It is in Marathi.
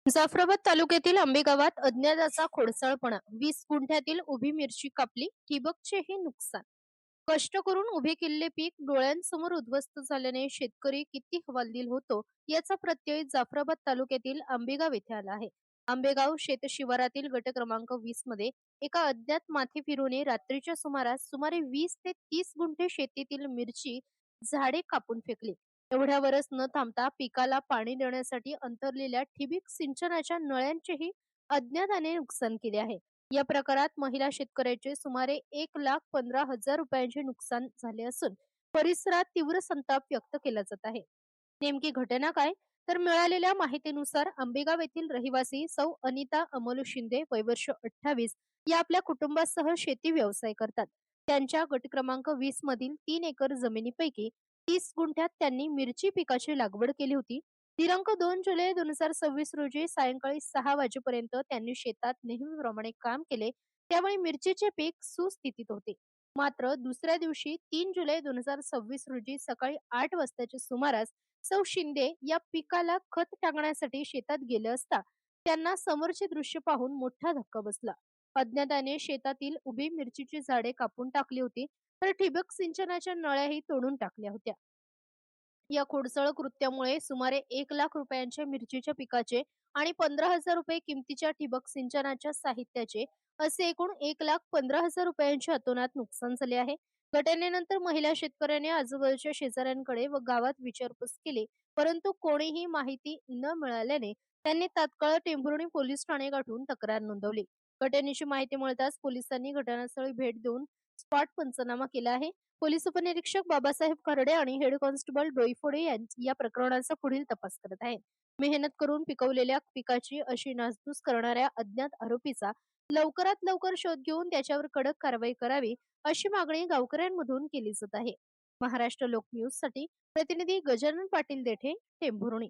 जाफराबाद तालुक्यातील आंबे गावात अज्ञाताचा खोडसाळपणा. 20 गुंठ्यातील उभी मिरची कापली, ठिबकचेही नुकसान. कष्ट करून उभे केलेले पीक डोळ्यांसमोर उद्ध्वस्त झाल्याने शेतकरी किती हवालदिल होतो याचा प्रत्यय जाफराबाद तालुक्यातील आंबेगाव येथे आला आहे. आंबेगाव शेत शिवारातील गट क्रमांक 20 मध्ये एका अज्ञात माथी फिरूने रात्रीच्या सुमारास सुमारे 20 ते 30 गुंठे शेतीतील मिरची झाडे कापून फेकली. एवढ्यावरच न थांबता पिकाला पाणी देण्यासाठी अंतरलेल्या ठिबक सिंचनाच्या नळ्यांचेही अज्ञाताने नुकसान केले आहे. या प्रकारात महिला शेतकऱ्याचे सुमारे 1,15,000 रुपयांचे नुकसान झाले असून परिसरात तीव्र संताप व्यक्त केला जात आहे. नेमकी घटना काय? तर मिळालेल्या माहितीनुसार आंबेगाव येथील रहिवासी सौ अनिता अमोल शिंदे वय वर्ष 28 या आपल्या कुटुंबासह शेती व्यवसाय करतात. त्यांच्या गट क्रमांक 20 मधील 3 एकर जमिनीपैकी 30 गुंठ्यात त्यांनी मिरची पिकाची लागवड केली होती. दिनांक 2 जुलै 2026 रोजी सायंकाळी 6 वाजेपर्यंत त्यांनी शेतात नेहमीप्रमाणे काम केले. त्यामुळे मिरचीचे पीक सुस्थितीत होते. मात्र दुसऱ्या दिवशी 3 जुलै 2026 रोजी सकाळी 8 वाजताच्या सुमारास सौ शिंदे या पिकाला खत टाकण्यासाठी शेतात गेले असता त्यांना समोरचे दृश्य पाहून मोठा धक्का बसला. अज्ञाताने शेतातील उभी मिरचीची झाडे कापून टाकली होती, तर ठिबक सिंचनाच्या नळ्याही तोडून टाकल्या होत्या. या खोडसाळ कृत्यामुळे सुमारे 1,00,000 रुपयांच्या मिरचीच्या पिकाचे आणि 15,000 रुपये किमतीच्या ठिबक सिंचनाच्या साहित्याचे असे एकूण 1,15,000 रुपयांचे अतोनात नुकसान झाले आहे. घटनेनंतर महिला शेतकऱ्याने आजूबाजूच्या शेजाऱ्यांकडे व गावात विचारपूस केली, परंतु कोणीही माहिती न मिळाल्याने त्यांनी तात्काळ टेंभुर्णी पोलीस ठाणे गाठून तक्रार नोंदवली. घटनेची माहिती मिळताच पोलिसांनी घटनास्थळी भेट देऊन स्पॉट पंचनामा केला आहे. पोलीस उपनिरीक्षक बाबासाहेब खर्डे आणि हेड कॉन्स्टेबल डोईफोडे या प्रकरणाचा पुढील तपास करत आहेत. मेहनत करून पिकवलेल्या पिकाची अशी नासधूस करणाऱ्या अज्ञात आरोपीचा लवकरात लवकर शोध घेऊन त्याच्यावर कडक कारवाई करावी अशी मागणी गावकऱ्यांमधून केली जात आहे. महाराष्ट्र लोक न्यूज साठी प्रतिनिधी गजानन पाटील देठे, टेंभुर्णी.